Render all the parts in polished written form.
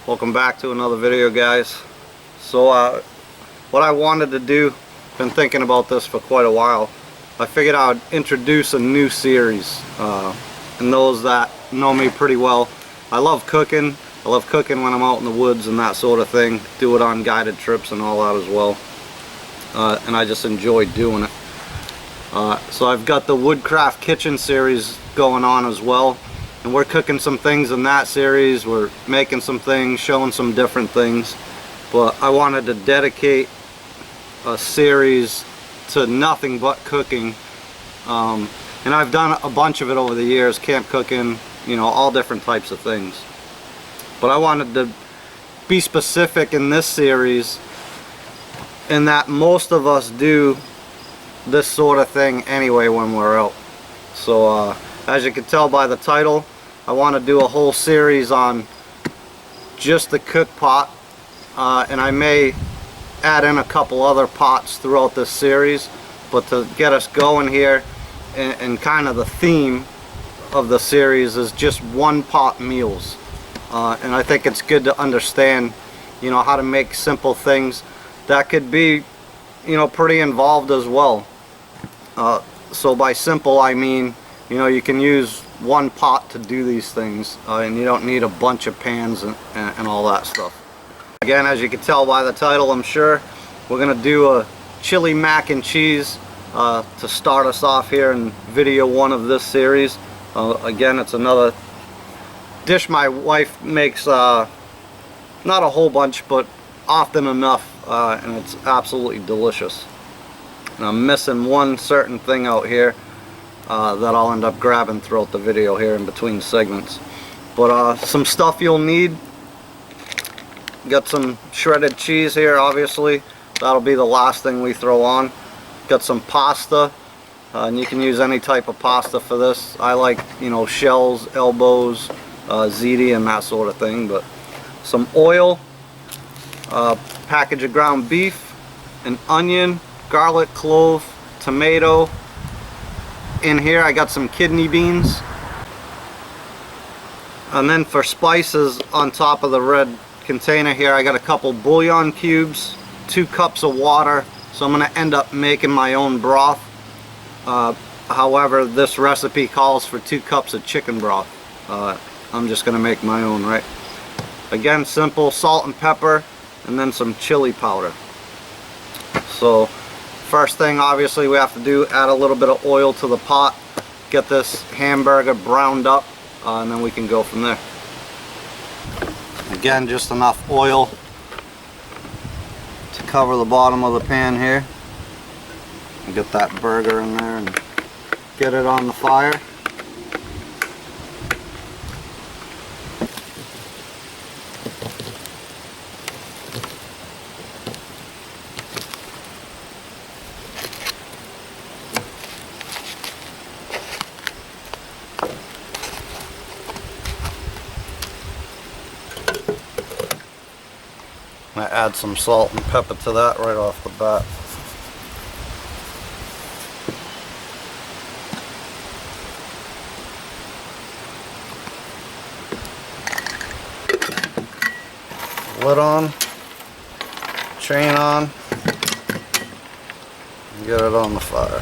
Welcome back to another video, guys. So what I wanted to do, been thinking about this for quite a while. I figured I would introduce a new series, and those that know me pretty well, I love cooking. I love cooking when I'm out in the woods and that sort of thing. Do it on guided trips and all that as well, and I just enjoy doing it. So I've got the Woodcraft Kitchen series going on as well, and we're cooking some things in that series. We're making some things, showing some different things, but I wanted to dedicate a series to nothing but cooking, and I've done a bunch of it over the years, camp cooking, you know, all different types of things. But I wanted to be specific in this series in that most of us do this sort of thing anyway when we're out. So as you can tell by the title, I want to do a whole series on just the cook pot, and I may add in a couple other pots throughout this series, but to get us going here, and kind of the theme of the series is just one pot meals, and I think it's good to understand, you know, how to make simple things that could be, you know, pretty involved as well. So by simple I mean, you know, you can use one pot to do these things, and you don't need a bunch of pans and all that stuff. Again, as you can tell by the title, I'm sure, we're going to do a chili mac and cheese to start us off here in video 1 of this series. Again, it's another dish my wife makes, not a whole bunch, but often enough, and it's absolutely delicious. And I'm missing one certain thing out here that I'll end up grabbing throughout the video here in between segments. But some stuff you'll need. Got some shredded cheese here, obviously. That'll be the last thing we throw on. Got some pasta, and you can use any type of pasta for this. I like, you know, shells, elbows, ziti, and that sort of thing. But some oil, package of ground beef, an onion, garlic, clove, tomato. In here I got some kidney beans, and then for spices on top of the red container here I got a couple bouillon cubes, 2 cups of water. So I'm going to end up making my own broth. However, this recipe calls for 2 cups of chicken broth. I'm just going to make my own, right? Again, simple, salt and pepper, and then some chili powder. So first thing, obviously, we have to do, add a little bit of oil to the pot, get this hamburger browned up, and then we can go from there. Again, just enough oil to cover the bottom of the pan here. And get that burger in there and get it on the fire. I add some salt and pepper to that right off the bat. Lid on, chain on, and get it on the fire.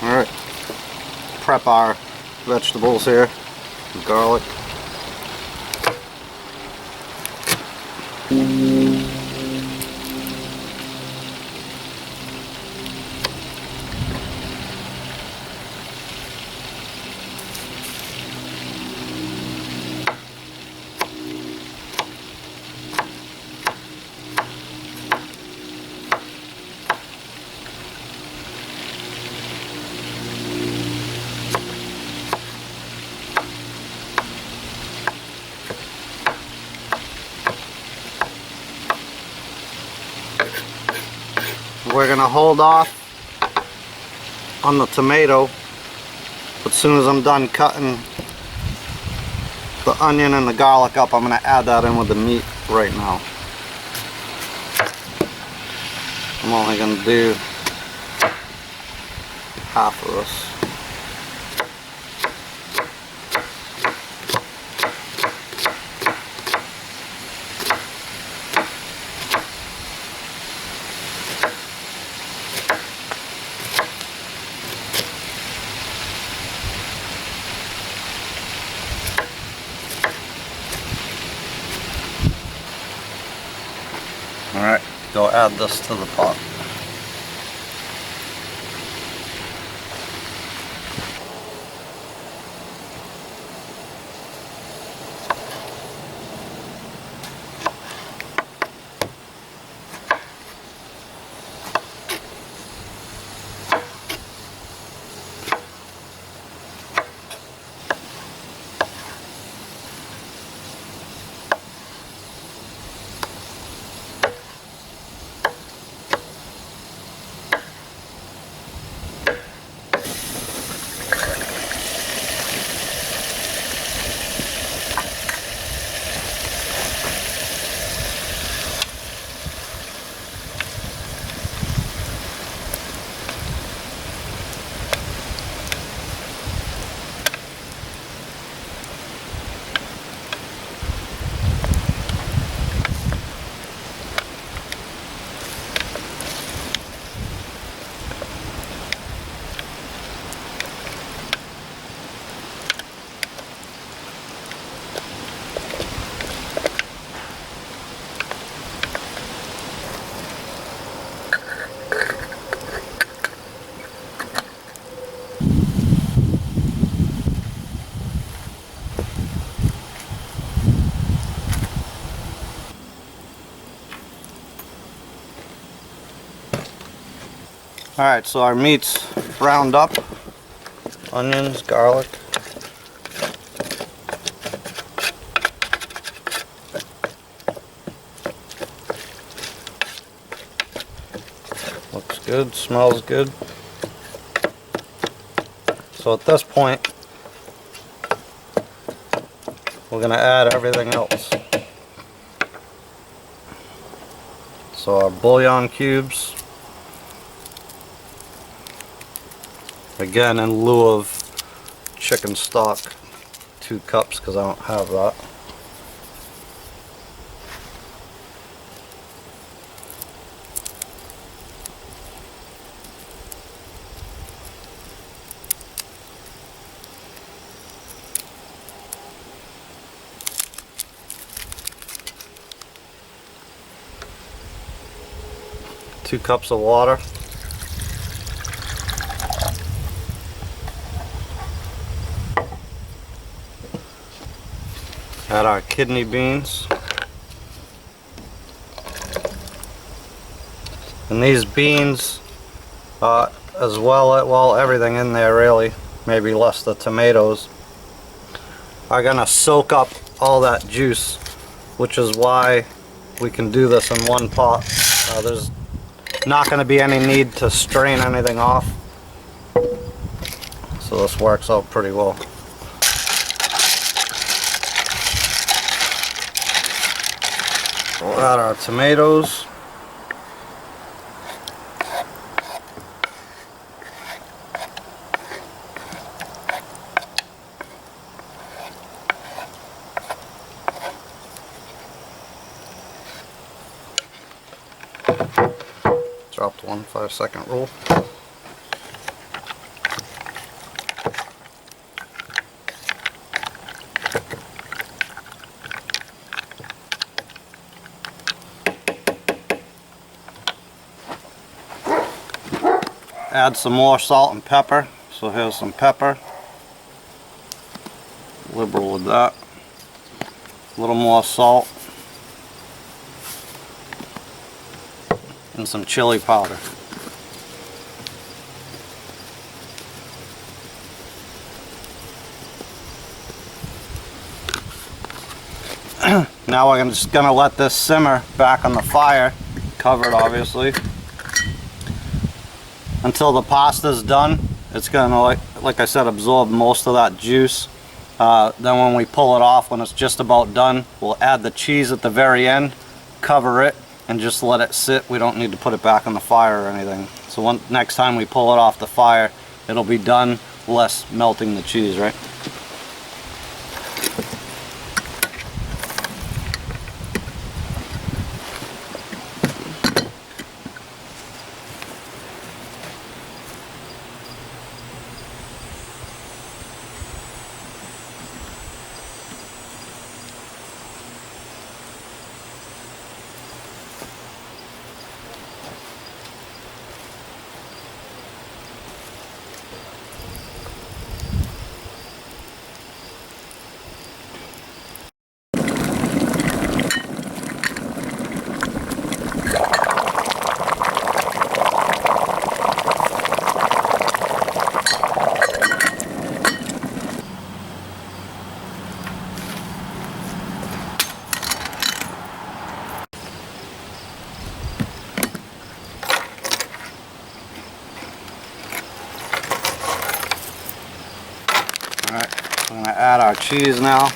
Alright, prep our vegetables here, garlic. We're gonna hold off on the tomato. As soon as I'm done cutting the onion and the garlic up, I'm gonna add that in with the meat right now. I'm only gonna do half of this. Alright, go add this to the pot. Alright, so our meat's browned up. Onions, garlic. Looks good, smells good. So at this point, we're going to add everything else. So our bouillon cubes. Again, in lieu of chicken stock, 2 cups because I don't have that. Two cups of water. Add our kidney beans. And these beans, as well, everything in there really, maybe less the tomatoes, are gonna soak up all that juice, which is why we can do this in one pot. There's not gonna be any need to strain anything off. So this works out pretty well. We'll add our tomatoes. Dropped one 5-second rule. Add some more salt and pepper. So here's some pepper. Liberal with that. A little more salt. And some chili powder. Now we're just going to let this simmer back on the fire, covered obviously, until the pasta's done. It's gonna, like I said, absorb most of that juice. Then when we pull it off, when it's just about done, we'll add the cheese at the very end, cover it, and just let it sit. We don't need to put it back on the fire or anything. So next time we pull it off the fire, it'll be done, less melting the cheese, right? Alright, I'm going to add our cheese now.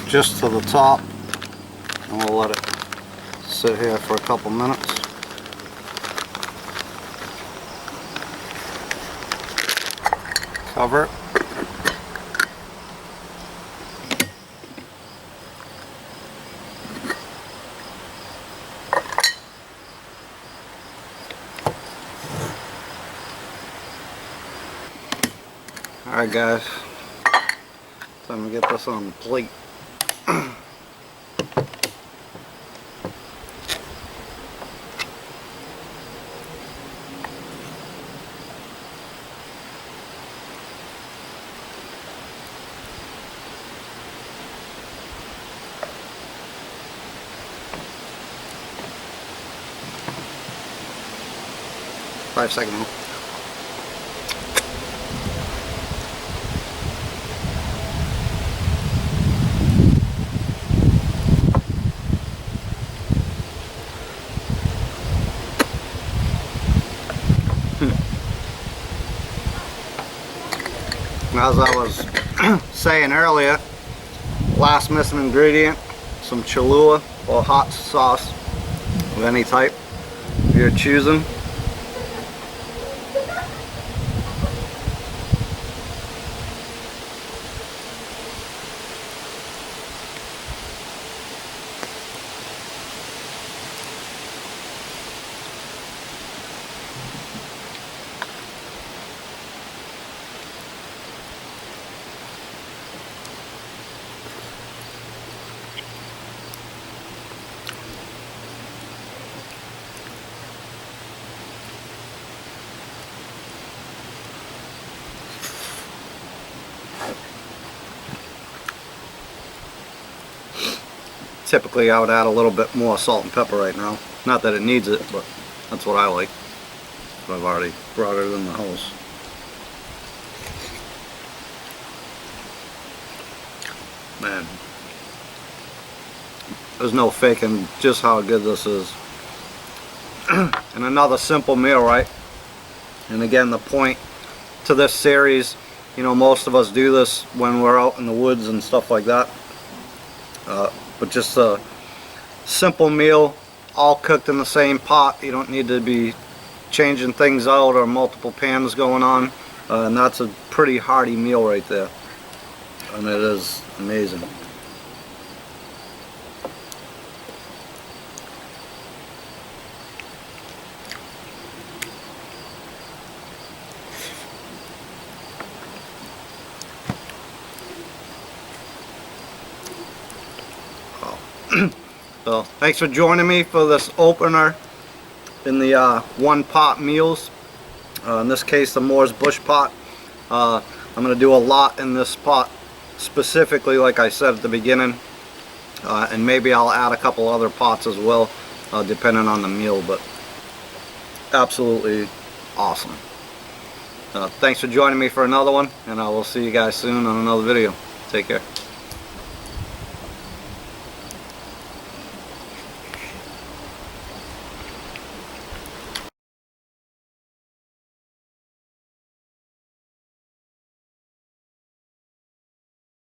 Just to the top, and we'll let it sit here for a couple minutes. Cover it. Alright guys, time to get this on the plate. Five seconds. As I was saying earlier, last missing ingredient, some Cholula or hot sauce of any type you're choosing. Typically I would add a little bit more salt and pepper right now. Not that it needs it, but that's what I like. But I've already brought it in the house. Man, there's no faking just how good this is. And another simple meal, right? And again, the point to this series, you know, most of us do this when we're out in the woods and stuff like that. But just a simple meal, all cooked in the same pot. You don't need to be changing things out or multiple pans going on. And that's a pretty hearty meal right there. And it is amazing. So thanks for joining me for this opener in the one pot meals. In this case, the Moore's Bushpot. I'm going to do a lot in this pot specifically, like I said at the beginning, and maybe I'll add a couple other pots as well, depending on the meal. But absolutely awesome. Thanks for joining me for another one, and I will see you guys soon on another video. Take care.